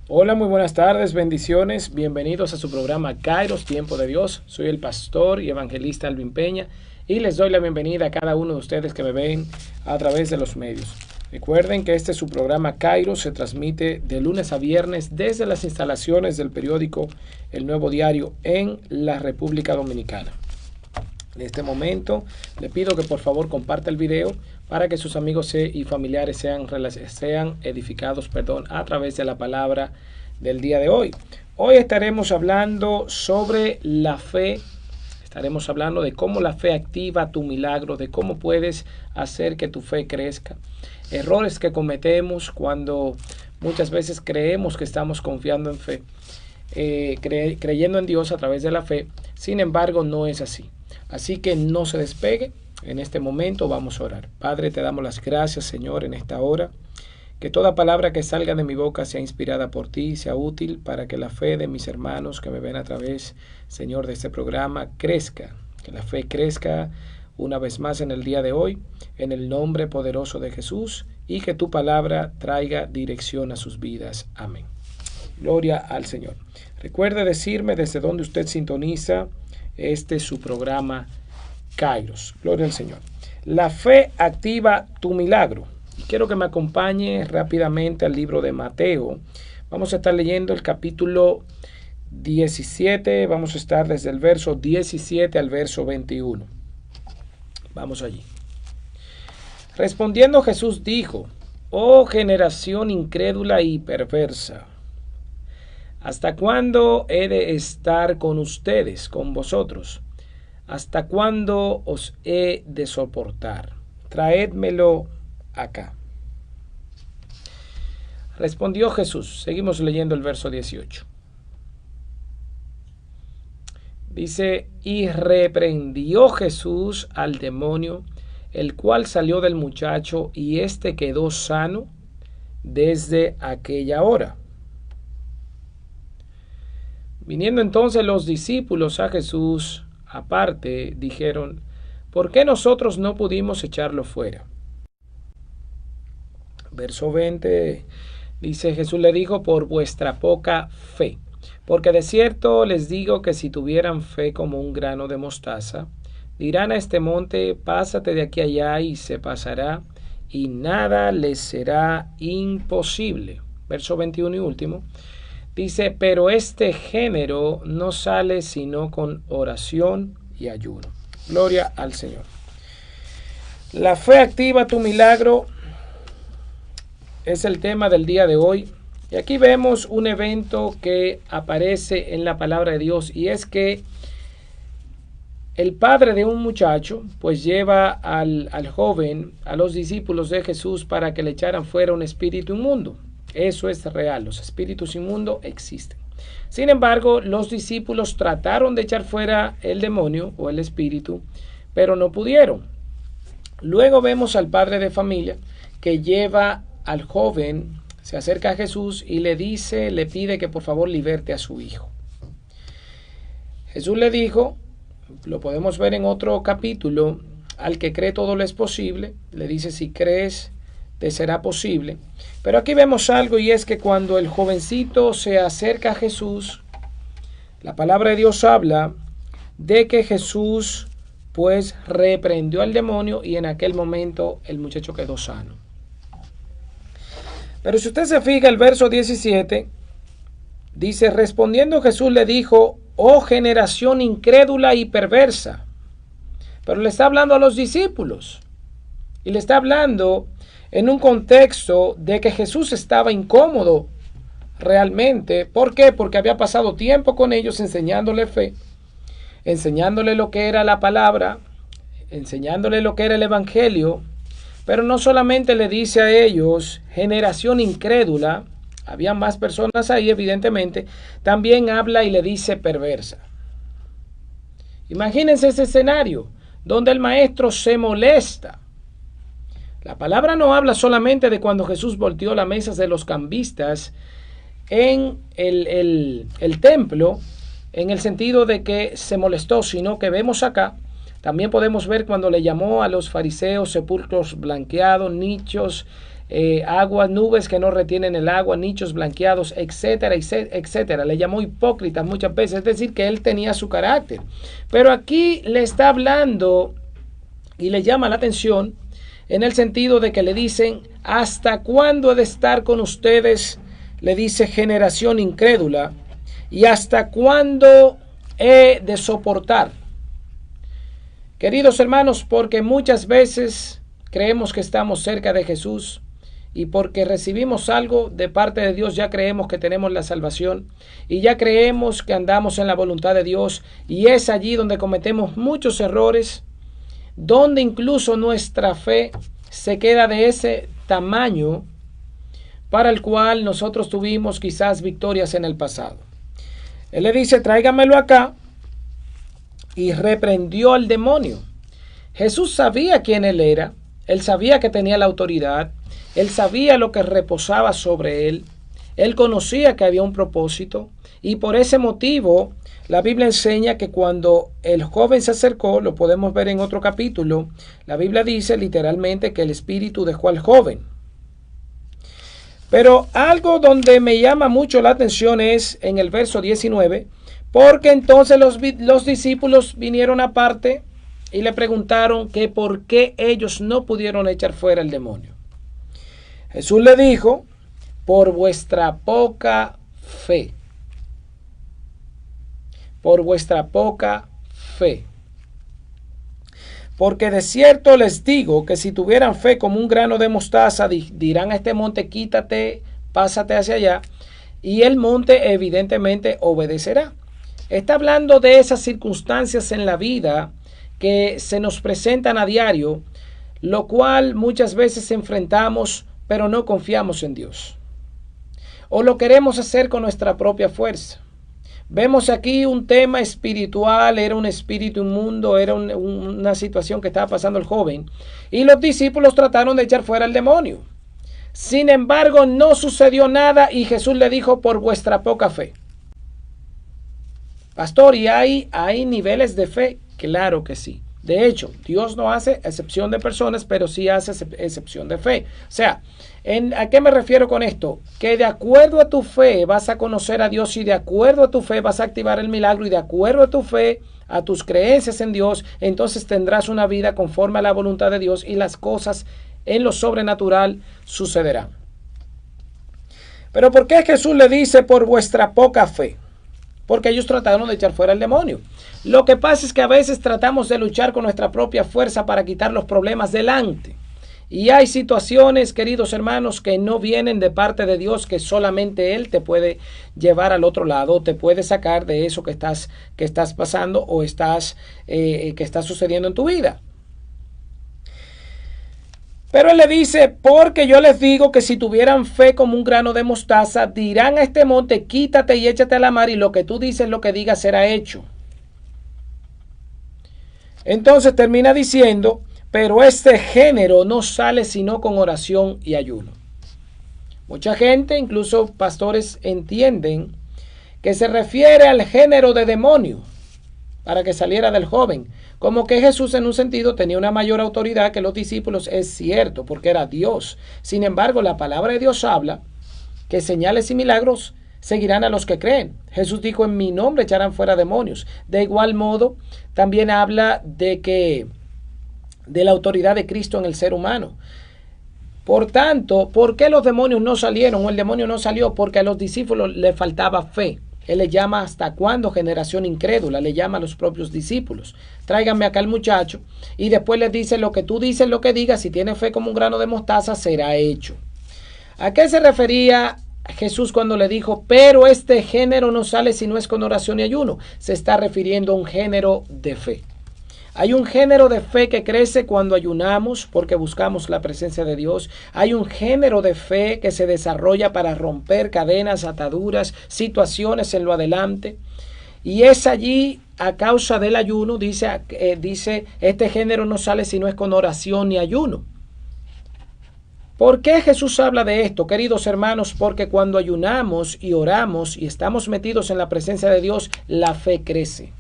Hola, muy buenas tardes, bendiciones, bienvenidos a su programa Kairos, Tiempo de Dios. Soy el pastor y evangelista Alvin Peña y les doy la bienvenida a cada uno de ustedes que me ven a través de los medios. Recuerden que este es su programa Kairos, se transmite de lunes a viernes desde las instalaciones del periódico El Nuevo Diario en la República Dominicana. En este momento le pido que por favor comparta el video para que sus amigos y familiares sean edificados, a través de la palabra del día de hoy. Hoy estaremos hablando sobre la fe. Estaremos hablando de cómo la fe activa tu milagro, de cómo puedes hacer que tu fe crezca. Errores que cometemos cuando muchas veces creemos que estamos confiando en fe, creyendo en Dios a través de la fe. Sin embargo, no es así. Así que no se despegue. En este momento vamos a orar. Padre, te damos las gracias, Señor, en esta hora. Que toda palabra que salga de mi boca sea inspirada por ti y sea útil para que la fe de mis hermanos que me ven a través, Señor, de este programa crezca. Que la fe crezca una vez más en el día de hoy, en el nombre poderoso de Jesús, y que tu palabra traiga dirección a sus vidas. Amén. Gloria al Señor. Recuerde decirme desde dónde usted sintoniza este es su programa Kairos. Gloria al Señor. La fe activa tu milagro. Quiero que me acompañe rápidamente al libro de Mateo. Vamos a estar leyendo el capítulo 17. Vamos a estar desde el verso 17 al verso 21. Vamos allí. Respondiendo Jesús dijo: Oh generación incrédula y perversa, ¿hasta cuándo he de estar con ustedes, con vosotros? ¿Hasta cuándo os he de soportar? Traédmelo acá. Respondió Jesús. Seguimos leyendo el verso 18. Dice: y reprendió Jesús al demonio, el cual salió del muchacho, y éste quedó sano desde aquella hora. Viniendo entonces los discípulos a Jesús aparte, dijeron: ¿por qué nosotros no pudimos echarlo fuera? Verso 20 dice: Jesús le dijo: por vuestra poca fe. Porque de cierto les digo que si tuvieran fe como un grano de mostaza, dirán a este monte: pásate de aquí allá, y se pasará, y nada les será imposible. Verso 21 y último. Dice: pero este género no sale sino con oración y ayuno. Gloria al Señor. La fe activa tu milagro es el tema del día de hoy. Y aquí vemos un evento que aparece en la palabra de Dios, y es que el padre de un muchacho pues lleva al joven, a los discípulos de Jesús, para que le echaran fuera un espíritu inmundo. Eso es real, los espíritus inmundos existen. Sin embargo, los discípulos trataron de echar fuera el demonio o el espíritu, pero no pudieron. Luego vemos al padre de familia que lleva al joven, se acerca a Jesús y le pide que por favor liberte a su hijo. Jesús le dijo, lo podemos ver en otro capítulo: al que cree todo lo es posible. Le dice: si crees, te será posible. Pero aquí vemos algo, y es que cuando el jovencito se acerca a Jesús, la palabra de Dios habla de que Jesús pues reprendió al demonio, y en aquel momento el muchacho quedó sano. Pero si usted se fija, el verso 17 dice: respondiendo Jesús le dijo: oh generación incrédula y perversa. Pero le está hablando a los discípulos, y le está hablando en un contexto de que Jesús estaba incómodo realmente. ¿Por qué? Porque había pasado tiempo con ellos enseñándole fe, enseñándole lo que era la palabra, enseñándole lo que era el evangelio. Pero no solamente le dice a ellos generación incrédula, había más personas ahí evidentemente, también habla y le dice perversa. Imagínense ese escenario donde el maestro se molesta. La palabra no habla solamente de cuando Jesús volteó las mesas de los cambistas en el templo, en el sentido de que se molestó, sino que vemos acá, también podemos ver cuando le llamó a los fariseos sepulcros blanqueados, nichos, aguas, nubes que no retienen el agua, nichos blanqueados, etcétera, etcétera. Le llamó hipócrita muchas veces, es decir, que él tenía su carácter. Pero aquí le está hablando y le llama la atención en el sentido de que le dicen, ¿hasta cuándo he de estar con ustedes? Le dice, generación incrédula. ¿Y hasta cuándo he de soportar? Queridos hermanos, porque muchas veces creemos que estamos cerca de Jesús y porque recibimos algo de parte de Dios ya creemos que tenemos la salvación y ya creemos que andamos en la voluntad de Dios, y es allí donde cometemos muchos errores, donde incluso nuestra fe se queda de ese tamaño para el cual nosotros tuvimos quizás victorias en el pasado. Él le dice, tráigamelo acá, y reprendió al demonio. Jesús sabía quién él era, él sabía que tenía la autoridad, él sabía lo que reposaba sobre él, él conocía que había un propósito, y por ese motivo la Biblia enseña que cuando el joven se acercó, lo podemos ver en otro capítulo, la Biblia dice literalmente que el espíritu dejó al joven. Pero algo donde me llama mucho la atención es en el verso 19, porque entonces los discípulos vinieron aparte y le preguntaron que por qué ellos no pudieron echar fuera el demonio. Jesús le dijo, por vuestra poca fe. Por vuestra poca fe. Porque de cierto les digo que si tuvieran fe como un grano de mostaza, dirán a este monte, quítate, pásate hacia allá, y el monte evidentemente obedecerá. Está hablando de esas circunstancias en la vida que se nos presentan a diario, lo cual muchas veces enfrentamos, pero no confiamos en Dios. O lo queremos hacer con nuestra propia fuerza. Vemos aquí un tema espiritual, era un espíritu inmundo, era una situación que estaba pasando el joven. Y los discípulos trataron de echar fuera el demonio. Sin embargo, no sucedió nada y Jesús le dijo, por vuestra poca fe. Pastor, ¿y hay niveles de fe? Claro que sí. De hecho, Dios no hace excepción de personas, pero sí hace excepción de fe. O sea, ¿a qué me refiero con esto? Que de acuerdo a tu fe vas a conocer a Dios, y de acuerdo a tu fe vas a activar el milagro, y de acuerdo a tu fe, a tus creencias en Dios, entonces tendrás una vida conforme a la voluntad de Dios y las cosas en lo sobrenatural sucederán. Pero ¿por qué Jesús le dice por vuestra poca fe? Porque ellos trataron de echar fuera el demonio. Lo que pasa es que a veces tratamos de luchar con nuestra propia fuerza para quitar los problemas delante. Y hay situaciones, queridos hermanos, que no vienen de parte de Dios, que solamente Él te puede llevar al otro lado, te puede sacar de eso que estás pasando o que está sucediendo en tu vida. Pero Él le dice, porque yo les digo que si tuvieran fe como un grano de mostaza, dirán a este monte, quítate y échate a la mar, y lo que tú dices, lo que digas será hecho. Entonces termina diciendo, pero este género no sale sino con oración y ayuno. Mucha gente, incluso pastores, entienden que se refiere al género de demonio para que saliera del joven. Como que Jesús en un sentido tenía una mayor autoridad que los discípulos, es cierto, porque era Dios. Sin embargo, la palabra de Dios habla que señales y milagros seguirán a los que creen. Jesús dijo, en mi nombre echarán fuera demonios. De igual modo, también habla de la autoridad de Cristo en el ser humano. Por tanto, ¿por qué los demonios no salieron o el demonio no salió? Porque a los discípulos les faltaba fe. Él le llama hasta cuándo generación incrédula, le llama a los propios discípulos. Tráiganme acá al muchacho, y después les dice, lo que tú dices, lo que digas, si tienes fe como un grano de mostaza, será hecho. ¿A qué se refería Jesús cuando le dijo, pero este género no sale si no es con oración y ayuno? Se está refiriendo a un género de fe. Hay un género de fe que crece cuando ayunamos porque buscamos la presencia de Dios. Hay un género de fe que se desarrolla para romper cadenas, ataduras, situaciones en lo adelante. Y es allí, a causa del ayuno, dice este género no sale si no es con oración y ayuno. ¿Por qué Jesús habla de esto, queridos hermanos? Porque cuando ayunamos y oramos y estamos metidos en la presencia de Dios, la fe crece.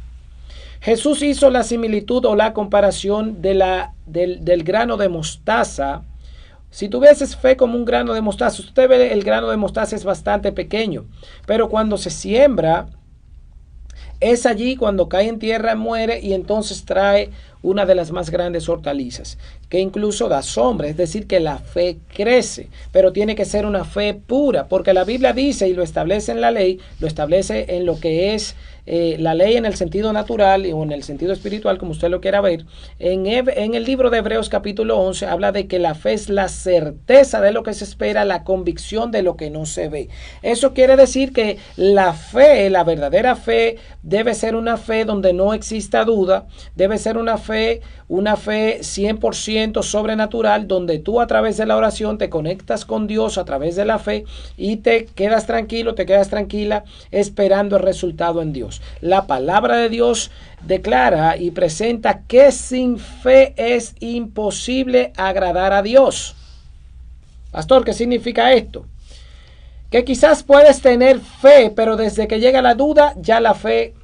Jesús hizo la similitud o la comparación del grano de mostaza Si tuvieses fe como un grano de mostaza, usted ve el grano de mostaza es bastante pequeño, pero cuando se siembra, es allí cuando cae en tierra, muere y entonces trae una de las más grandes hortalizas, que incluso da sombra, es decir, que la fe crece, pero tiene que ser una fe pura, porque la Biblia dice y lo establece en la ley, lo establece en lo que es la ley en el sentido natural o en el sentido espiritual, como usted lo quiera ver. En el libro de Hebreos capítulo 11 habla de que la fe es la certeza de lo que se espera, la convicción de lo que no se ve. Eso quiere decir que la fe, la verdadera fe, debe ser una fe donde no exista duda, debe ser una fe 100% sobrenatural, donde tú a través de la oración te conectas con Dios a través de la fe y te quedas tranquilo, te quedas tranquila esperando el resultado en Dios. La palabra de Dios declara y presenta que sin fe es imposible agradar a Dios. Pastor, ¿qué significa esto? Que quizás puedes tener fe, pero desde que llega la duda ya la fe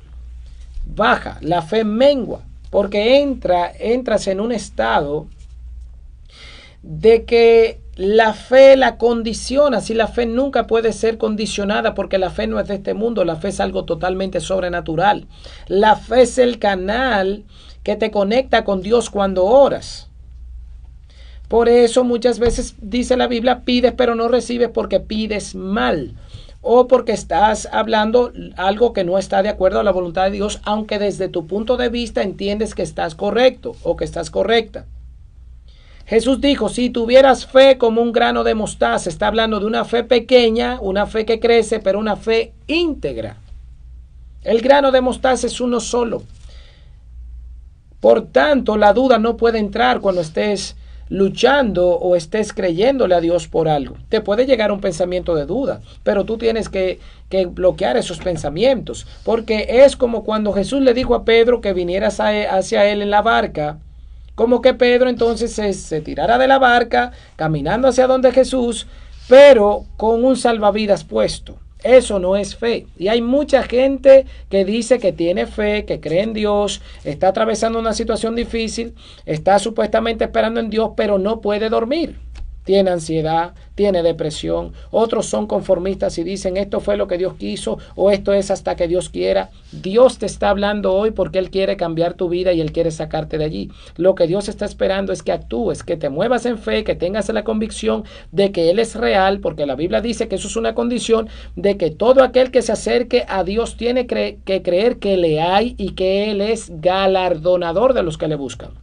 baja, la fe mengua, porque entras en un estado de que la fe la condiciona. Si la fe nunca puede ser condicionada, porque la fe no es de este mundo, la fe es algo totalmente sobrenatural. La fe es el canal que te conecta con Dios cuando oras. Por eso muchas veces dice la Biblia, pides pero no recibes porque pides mal, o porque estás hablando algo que no está de acuerdo a la voluntad de Dios, aunque desde tu punto de vista entiendes que estás correcto o que estás correcta. Jesús dijo, si tuvieras fe como un grano de mostaza, está hablando de una fe pequeña, una fe que crece, pero una fe íntegra. El grano de mostaza es uno solo. Por tanto, la duda no puede entrar cuando estés luchando o estés creyéndole a Dios por algo. Te puede llegar un pensamiento de duda, pero tú tienes que bloquear esos pensamientos, porque es como cuando Jesús le dijo a Pedro que vinieras hacia él en la barca. Como que Pedro entonces se tirara de la barca, caminando hacia donde Jesús, pero con un salvavidas puesto. Eso no es fe. Y hay mucha gente que dice que tiene fe, que cree en Dios, está atravesando una situación difícil, está supuestamente esperando en Dios, pero no puede dormir. Tiene ansiedad, tiene depresión. Otros son conformistas y dicen esto fue lo que Dios quiso o esto es hasta que Dios quiera. Dios te está hablando hoy porque Él quiere cambiar tu vida y Él quiere sacarte de allí. Lo que Dios está esperando es que actúes, que te muevas en fe, que tengas la convicción de que Él es real, porque la Biblia dice que eso es una condición de que todo aquel que se acerque a Dios tiene que creer que le hay y que Él es galardonador de los que le buscan.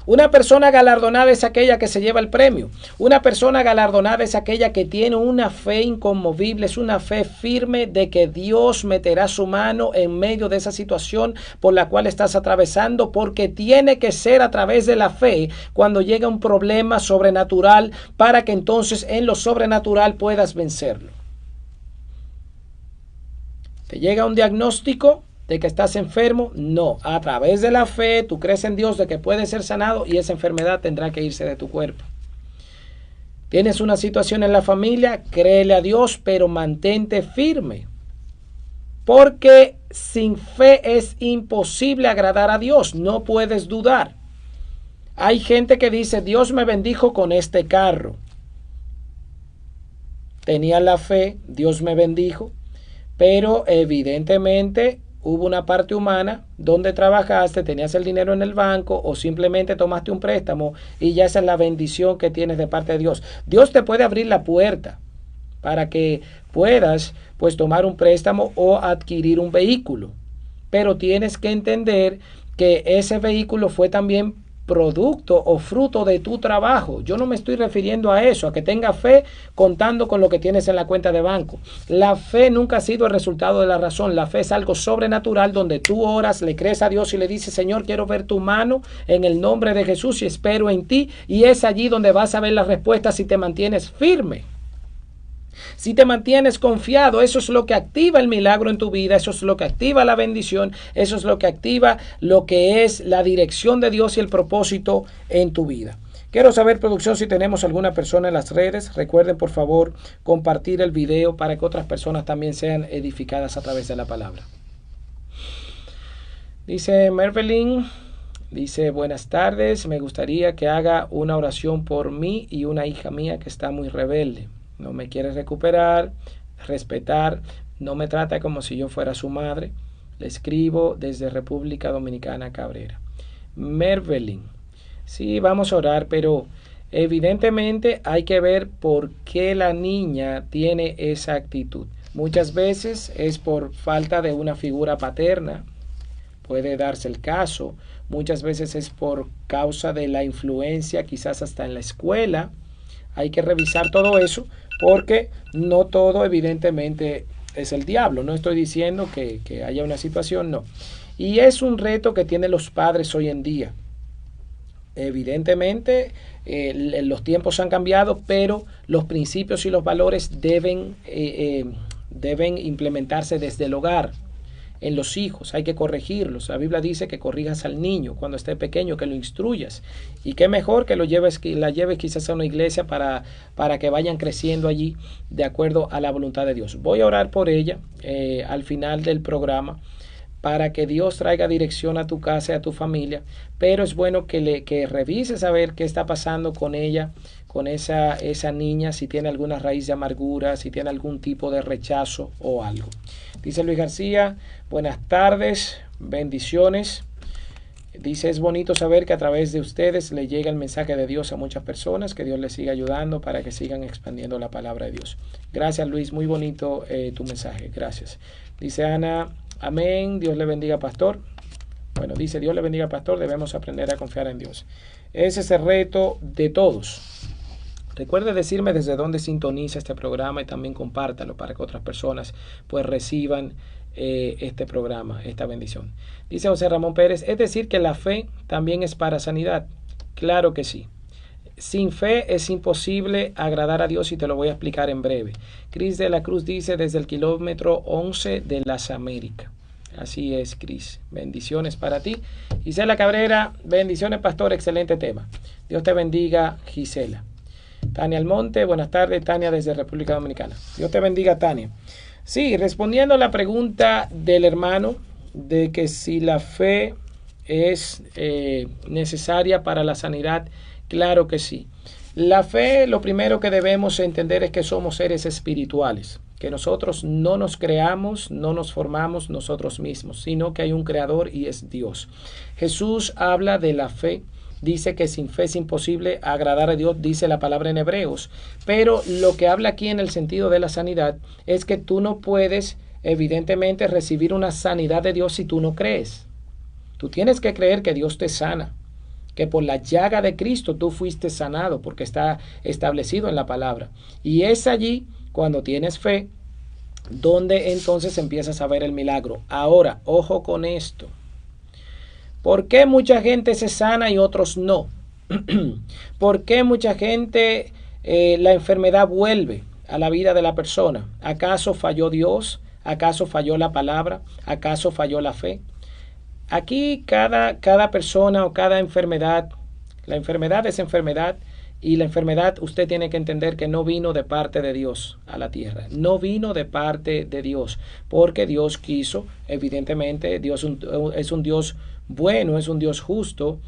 Una persona galardonada es aquella que se lleva el premio. Una persona galardonada es aquella que tiene una fe inconmovible, es una fe firme de que Dios meterá su mano en medio de esa situación por la cual estás atravesando, porque tiene que ser a través de la fe cuando llega un problema sobrenatural para que entonces en lo sobrenatural puedas vencerlo. Te llega un diagnóstico de que estás enfermo, no, a través de la fe tú crees en Dios de que puedes ser sanado y esa enfermedad tendrá que irse de tu cuerpo. Tienes una situación en la familia, créele a Dios, pero mantente firme, porque sin fe es imposible agradar a Dios, no puedes dudar. Hay gente que dice, Dios me bendijo con este carro. Tenía la fe, Dios me bendijo, pero evidentemente hubo una parte humana donde trabajaste, tenías el dinero en el banco o simplemente tomaste un préstamo y ya esa es la bendición que tienes de parte de Dios. Dios te puede abrir la puerta para que puedas pues tomar un préstamo o adquirir un vehículo, pero tienes que entender que ese vehículo fue también producto o fruto de tu trabajo. Yo no me estoy refiriendo a eso, a que tengas fe contando con lo que tienes en la cuenta de banco. La fe nunca ha sido el resultado de la razón. La fe es algo sobrenatural donde tú oras, le crees a Dios y le dices, Señor, quiero ver tu mano en el nombre de Jesús y espero en ti, y es allí donde vas a ver las respuestas si te mantienes firme. Si te mantienes confiado, eso es lo que activa el milagro en tu vida, eso es lo que activa la bendición, eso es lo que activa lo que es la dirección de Dios y el propósito en tu vida. Quiero saber, producción, si tenemos alguna persona en las redes. Recuerden, por favor, compartir el video para que otras personas también sean edificadas a través de la palabra. Dice Mervelin, Dice, buenas tardes, me gustaría que haga una oración por mí y una hija mía que está muy rebelde. No me quiere recuperar, respetar, no me trata como si yo fuera su madre. Le escribo desde República Dominicana, Cabrera. Mervelin, sí, vamos a orar, pero evidentemente hay que ver por qué la niña tiene esa actitud. Muchas veces es por falta de una figura paterna, puede darse el caso. Muchas veces es por causa de la influencia, quizás hasta en la escuela. Hay que revisar todo eso porque no todo evidentemente es el diablo. No estoy diciendo que haya una situación, no. Y es un reto que tienen los padres hoy en día. Evidentemente los tiempos han cambiado, pero los principios y los valores deben implementarse desde el hogar. En los hijos hay que corregirlos. La Biblia dice que corrijas al niño cuando esté pequeño, que lo instruyas. Y qué mejor que la lleves quizás a una iglesia para que vayan creciendo allí de acuerdo a la voluntad de Dios. Voy a orar por ella al final del programa para que Dios traiga dirección a tu casa y a tu familia, pero es bueno que revises a ver qué está pasando con ella, con esa niña, si tiene alguna raíz de amargura, si tiene algún tipo de rechazo o algo. Dice Luis García, buenas tardes, bendiciones. Dice, es bonito saber que a través de ustedes le llega el mensaje de Dios a muchas personas, que Dios les siga ayudando para que sigan expandiendo la palabra de Dios. Gracias, Luis, muy bonito tu mensaje, gracias. Dice Ana, amén, Dios le bendiga, pastor. Bueno, dice, Dios le bendiga, pastor, debemos aprender a confiar en Dios. Ese es el reto de todos. Recuerde decirme desde dónde sintoniza este programa y también compártalo para que otras personas pues reciban este programa, esta bendición. Dice José Ramón Pérez, es decir que la fe también es para sanidad. Claro que sí. Sin fe es imposible agradar a Dios y te lo voy a explicar en breve. Cris de la Cruz dice desde el kilómetro 11 de las Américas. Así es, Cris. Bendiciones para ti. Gisela Cabrera, bendiciones, pastor, excelente tema. Dios te bendiga, Gisela. Tania Almonte, buenas tardes, Tania desde República Dominicana. Dios te bendiga, Tania. Sí, respondiendo a la pregunta del hermano de que si la fe es necesaria para la sanidad, claro que sí. La fe, lo primero que debemos entender es que somos seres espirituales, que nosotros no nos creamos, no nos formamos nosotros mismos, sino que hay un creador y es Dios. Jesús habla de la fe. Dice que sin fe es imposible agradar a Dios, dice la palabra en Hebreos. Pero lo que habla aquí en el sentido de la sanidad es que tú no puedes, evidentemente, recibir una sanidad de Dios si tú no crees. Tú tienes que creer que Dios te sana, que por la llaga de Cristo tú fuiste sanado, porque está establecido en la palabra. Y es allí, cuando tienes fe, donde entonces empiezas a ver el milagro. Ahora, ojo con esto. ¿Por qué mucha gente se sana y otros no? ¿Por qué mucha gente la enfermedad vuelve a la vida de la persona? ¿Acaso falló Dios? ¿Acaso falló la palabra? ¿Acaso falló la fe? Aquí cada persona o cada enfermedad, la enfermedad es enfermedad y la enfermedad usted tiene que entender que no vino de parte de Dios a la tierra, no vino de parte de Dios, porque Dios quiso, evidentemente, Dios es un Dios bueno, es un Dios justo,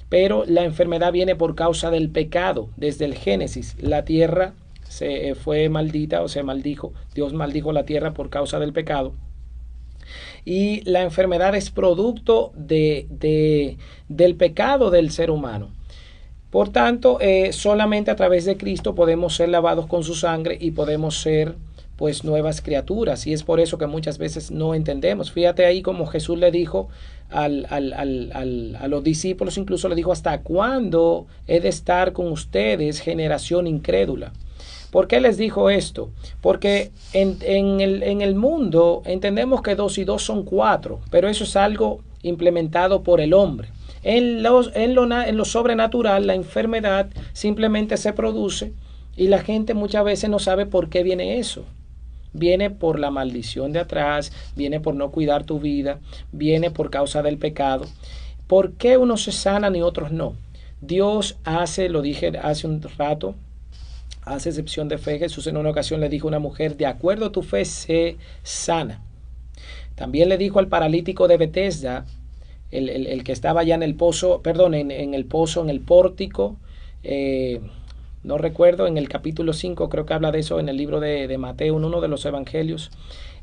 pero la enfermedad viene por causa del pecado. Desde el Génesis, la tierra se fue maldita o se maldijo, Dios maldijo la tierra por causa del pecado. Y la enfermedad es producto del pecado del ser humano. Por tanto, solamente a través de Cristo podemos ser lavados con su sangre y podemos ser pues nuevas criaturas. Y es por eso que muchas veces no entendemos. Fíjate ahí como Jesús le dijo a los discípulos, incluso le dijo, ¿hasta cuándo he de estar con ustedes, generación incrédula? ¿Por qué les dijo esto? Porque en el mundo entendemos que 2 y 2 son 4, pero eso es algo implementado por el hombre. En lo sobrenatural, la enfermedad simplemente se produce y la gente muchas veces no sabe por qué viene eso. Viene por la maldición de atrás, viene por no cuidar tu vida, viene por causa del pecado. ¿Por qué unos se sanan y otros no? Dios hace, lo dije hace un rato, hace excepción de fe. Jesús en una ocasión le dijo a una mujer, de acuerdo a tu fe, sé sana. También le dijo al paralítico de Betesda, el que estaba allá en el pozo, perdón, en el pozo, en el pórtico, no recuerdo, en el capítulo 5 creo que habla de eso en el libro de Mateo, en uno de los evangelios.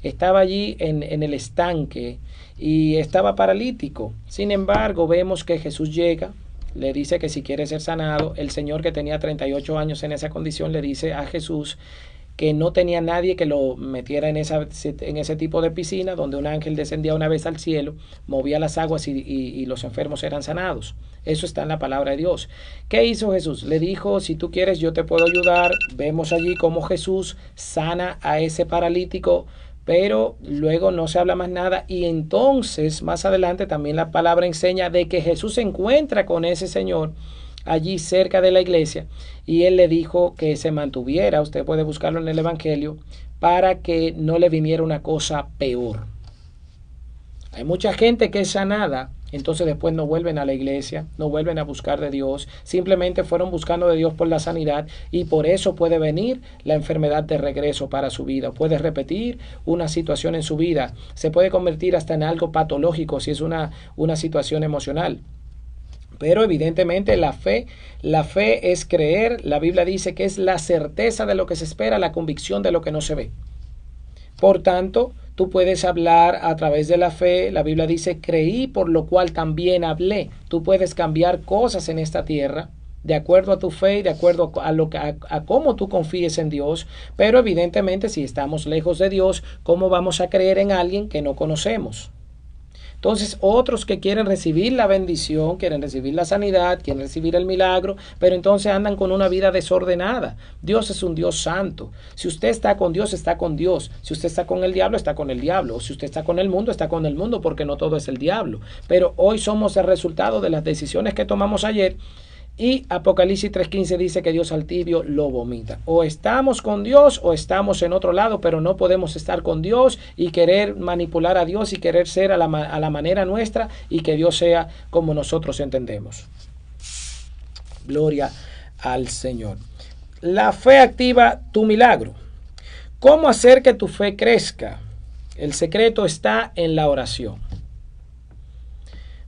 Estaba allí en el estanque y estaba paralítico. Sin embargo, vemos que Jesús llega, le dice que si quiere ser sanado. El señor, que tenía 38 años en esa condición, le dice a Jesús que no tenía nadie que lo metiera en ese tipo de piscina donde un ángel descendía una vez al cielo, movía las aguas y los enfermos eran sanados. Eso está en la palabra de Dios. ¿Qué hizo Jesús? Le dijo, si tú quieres yo te puedo ayudar. Vemos allí cómo Jesús sana a ese paralítico, pero luego no se habla más nada. Y entonces más adelante también la palabra enseña de que Jesús se encuentra con ese señor allí cerca de la iglesia y él le dijo que se mantuviera, usted puede buscarlo en el evangelio, para que no le viniera una cosa peor. Hay mucha gente que es sanada, entonces después no vuelven a la iglesia, no vuelven a buscar de Dios, simplemente fueron buscando de Dios por la sanidad y por eso puede venir la enfermedad de regreso para su vida. Puede repetir una situación en su vida, se puede convertir hasta en algo patológico si es una situación emocional. Pero evidentemente la fe es creer. La Biblia dice que es la certeza de lo que se espera, la convicción de lo que no se ve. Por tanto, tú puedes hablar a través de la fe. La Biblia dice, creí, por lo cual también hablé. Tú puedes cambiar cosas en esta tierra de acuerdo a tu fe y de acuerdo a cómo tú confíes en Dios. Pero evidentemente, si estamos lejos de Dios, ¿cómo vamos a creer en alguien que no conocemos? Entonces, otros que quieren recibir la bendición, quieren recibir la sanidad, quieren recibir el milagro, pero entonces andan con una vida desordenada. Dios es un Dios santo. Si usted está con Dios, está con Dios. Si usted está con el diablo, está con el diablo. O si usted está con el mundo, está con el mundo, porque no todo es el diablo. Pero hoy somos el resultado de las decisiones que tomamos ayer. Y Apocalipsis 3:15 dice que Dios al tibio lo vomita. O estamos con Dios o estamos en otro lado, pero no podemos estar con Dios y querer manipular a Dios y querer ser a la manera nuestra y que Dios sea como nosotros entendemos. Gloria al Señor. La fe activa tu milagro. ¿Cómo hacer que tu fe crezca? El secreto está en la oración.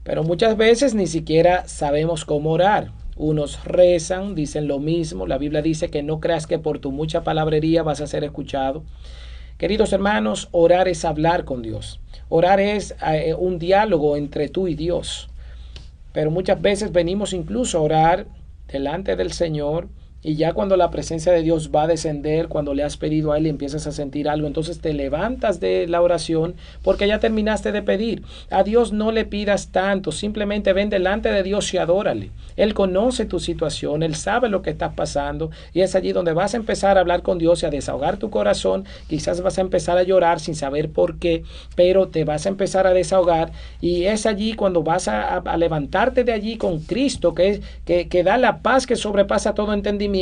Pero muchas veces ni siquiera sabemos cómo orar. Unos rezan, dicen lo mismo. La Biblia dice que no creas que por tu mucha palabrería vas a ser escuchado. Queridos hermanos, orar es hablar con Dios. Orar es un diálogo entre tú y Dios. Pero muchas veces venimos incluso a orar delante del Señor y ya cuando la presencia de Dios va a descender, cuando le has pedido a Él y empiezas a sentir algo, entonces te levantas de la oración porque ya terminaste de pedir. A Dios no le pidas tanto, simplemente ven delante de Dios y adórale. Él conoce tu situación, Él sabe lo que estás pasando y es allí donde vas a empezar a hablar con Dios y a desahogar tu corazón. Quizás vas a empezar a llorar sin saber por qué, pero te vas a empezar a desahogar y es allí cuando vas a levantarte de allí con Cristo, que da la paz que sobrepasa todo entendimiento.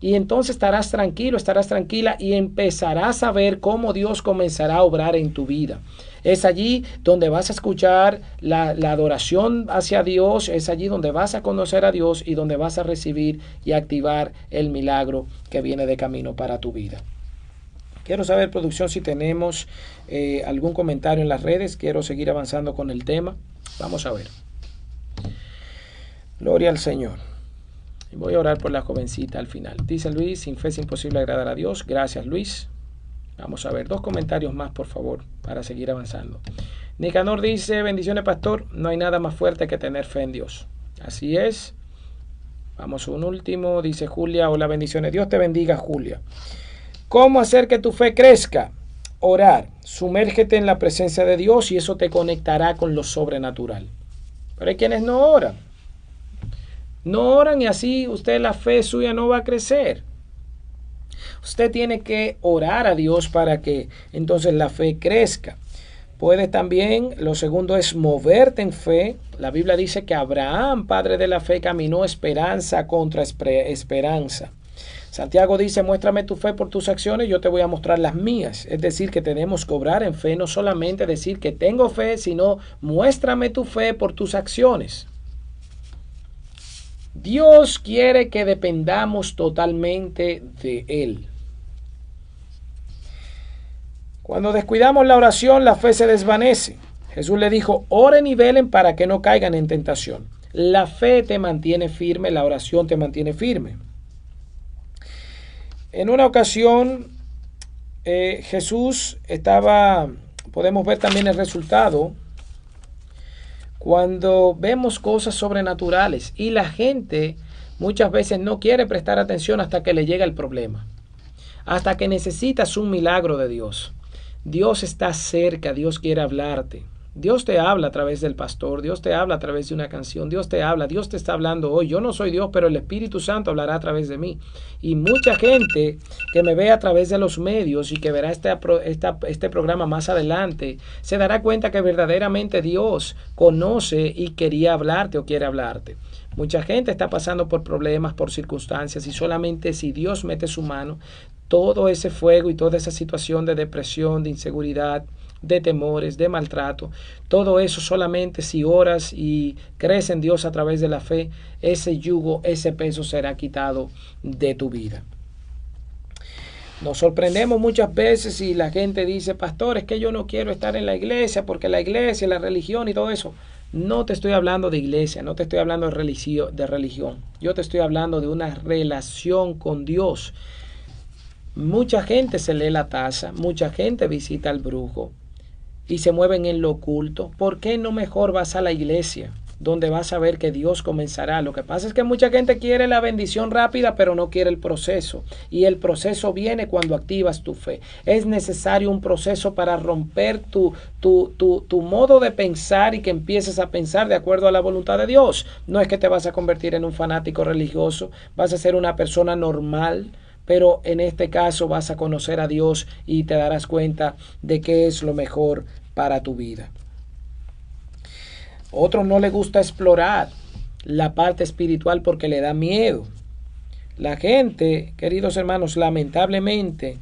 Y entonces estarás tranquilo, estarás tranquila y empezarás a ver cómo Dios comenzará a obrar en tu vida. Es allí donde vas a escuchar la adoración hacia Dios, es allí donde vas a conocer a Dios y donde vas a recibir y activar el milagro que viene de camino para tu vida. Quiero saber, producción, si tenemos algún comentario en las redes. Quiero seguir avanzando con el tema. Vamos a ver. Gloria al Señor. Y voy a orar por la jovencita al final. Dice Luis, sin fe es imposible agradar a Dios. Gracias, Luis. Vamos a ver 2 comentarios más, por favor, para seguir avanzando. Nicanor dice, bendiciones, pastor. No hay nada más fuerte que tener fe en Dios. Así es. Vamos a un último. Dice Julia, hola, bendiciones. Dios te bendiga, Julia. ¿Cómo hacer que tu fe crezca? Orar. Sumérgete en la presencia de Dios y eso te conectará con lo sobrenatural. Pero hay quienes no oran. No oran y así la fe suya no va a crecer. Usted tiene que orar a Dios para que entonces la fe crezca. Puedes también, lo segundo es moverte en fe. La Biblia dice que Abraham, padre de la fe, caminó esperanza contra esperanza. Santiago dice, muéstrame tu fe por tus acciones, yo te voy a mostrar las mías. Es decir, que tenemos que obrar en fe, no solamente decir que tengo fe, sino muéstrame tu fe por tus acciones. Dios quiere que dependamos totalmente de Él. Cuando descuidamos la oración, la fe se desvanece. Jesús le dijo, oren y velen para que no caigan en tentación. La fe te mantiene firme, la oración te mantiene firme. En una ocasión, Jesús podemos ver también el resultado cuando vemos cosas sobrenaturales y la gente muchas veces no quiere prestar atención hasta que le llega el problema, hasta que necesitas un milagro de Dios. Dios está cerca, Dios quiere hablarte. Dios te habla a través del pastor, Dios te habla a través de una canción, Dios te habla, Dios te está hablando hoy. Yo no soy Dios, pero el Espíritu Santo hablará a través de mí. Y mucha gente que me ve a través de los medios y que verá este programa más adelante, se dará cuenta que verdaderamente Dios conoce y quería hablarte o quiere hablarte. Mucha gente está pasando por problemas, por circunstancias, y solamente si Dios mete su mano, todo ese fuego y toda esa situación de depresión, de inseguridad, de temores, de maltrato, todo eso solamente si oras y crees en Dios a través de la fe, ese yugo, ese peso será quitado de tu vida. Nos sorprendemos muchas veces y la gente dice, pastor, es que yo no quiero estar en la iglesia porque la iglesia, la religión y todo eso. No te estoy hablando de iglesia, no te estoy hablando de religión. Yo te estoy hablando de una relación con Dios. Mucha gente se lee la taza, mucha gente visita al brujo y se mueven en lo oculto. ¿Por qué no mejor vas a la iglesia, donde vas a ver que Dios comenzará? Lo que pasa es que mucha gente quiere la bendición rápida, pero no quiere el proceso. Y el proceso viene cuando activas tu fe. Es necesario un proceso para romper tu modo de pensar y que empieces a pensar de acuerdo a la voluntad de Dios. No es que te vas a convertir en un fanático religioso, vas a ser una persona normal, pero en este caso vas a conocer a Dios y te darás cuenta de qué es lo mejor para tu vida. Otros no les gusta explorar la parte espiritual porque le da miedo. La gente, queridos hermanos, lamentablemente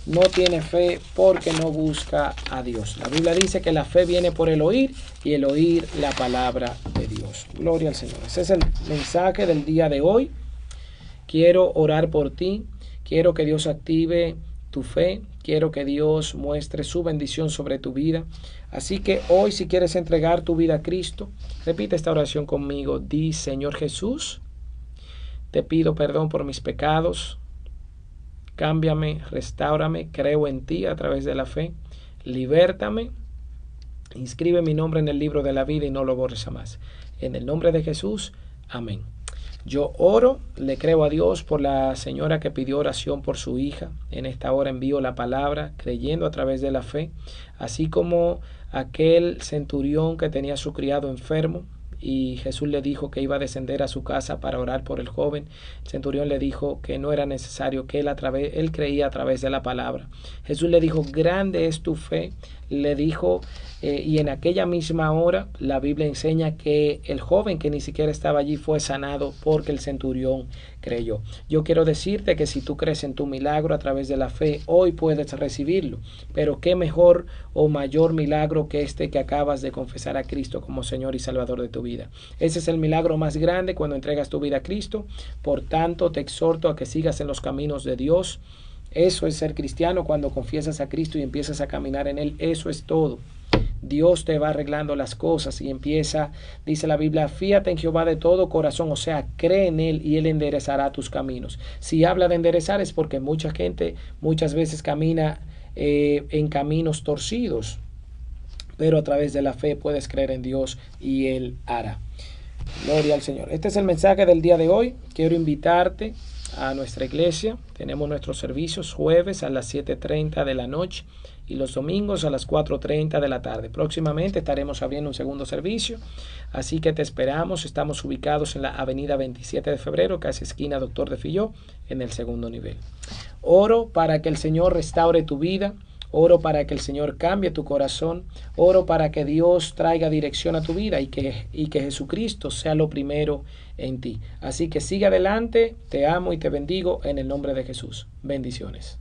no tiene fe porque no busca a Dios. La Biblia dice que la fe viene por el oír y el oír la palabra de Dios. Gloria al Señor. Ese es el mensaje del día de hoy. Quiero orar por ti. Quiero que Dios active tu fe. Quiero que Dios muestre su bendición sobre tu vida. Así que hoy, si quieres entregar tu vida a Cristo, repite esta oración conmigo. Di, Señor Jesús, te pido perdón por mis pecados. Cámbiame, restáurame, creo en ti a través de la fe. Libértame. Inscribe mi nombre en el libro de la vida y no lo borres jamás. En el nombre de Jesús, amén. Yo oro, le creo a Dios por la señora que pidió oración por su hija. En esta hora envío la palabra, creyendo a través de la fe, así como aquel centurión que tenía a su criado enfermo y Jesús le dijo que iba a descender a su casa para orar por el joven. El centurión le dijo que no era necesario, que él creía a través de la palabra. Jesús le dijo, grande es tu fe, le dijo, y en aquella misma hora la Biblia enseña que el joven que ni siquiera estaba allí fue sanado porque el centurión creyó. Yo quiero decirte que si tú crees en tu milagro a través de la fe, hoy puedes recibirlo, pero qué mejor o mayor milagro que este que acabas de confesar a Cristo como Señor y Salvador de tu vida. Ese es el milagro más grande cuando entregas tu vida a Cristo. Por tanto, te exhorto a que sigas en los caminos de Dios. Eso es ser cristiano, cuando confiesas a Cristo y empiezas a caminar en Él. Eso es todo. Dios te va arreglando las cosas y empieza, dice la Biblia, fíate en Jehová de todo corazón, o sea, cree en Él y Él enderezará tus caminos. Si habla de enderezar es porque mucha gente muchas veces camina en caminos torcidos, pero a través de la fe puedes creer en Dios y Él hará. Gloria al Señor. Este es el mensaje del día de hoy. Quiero invitarte a nuestra iglesia. Tenemos nuestros servicios jueves a las 7:30 de la noche y los domingos a las 4:30 de la tarde. Próximamente estaremos abriendo un segundo servicio, así que te esperamos. Estamos ubicados en la avenida 27 de febrero, casi esquina Doctor de Filló, en el segundo nivel. Oro para que el Señor restaure tu vida. Oro para que el Señor cambie tu corazón. Oro para que Dios traiga dirección a tu vida y que Jesucristo sea lo primero en ti. Así que sigue adelante. Te amo y te bendigo en el nombre de Jesús. Bendiciones.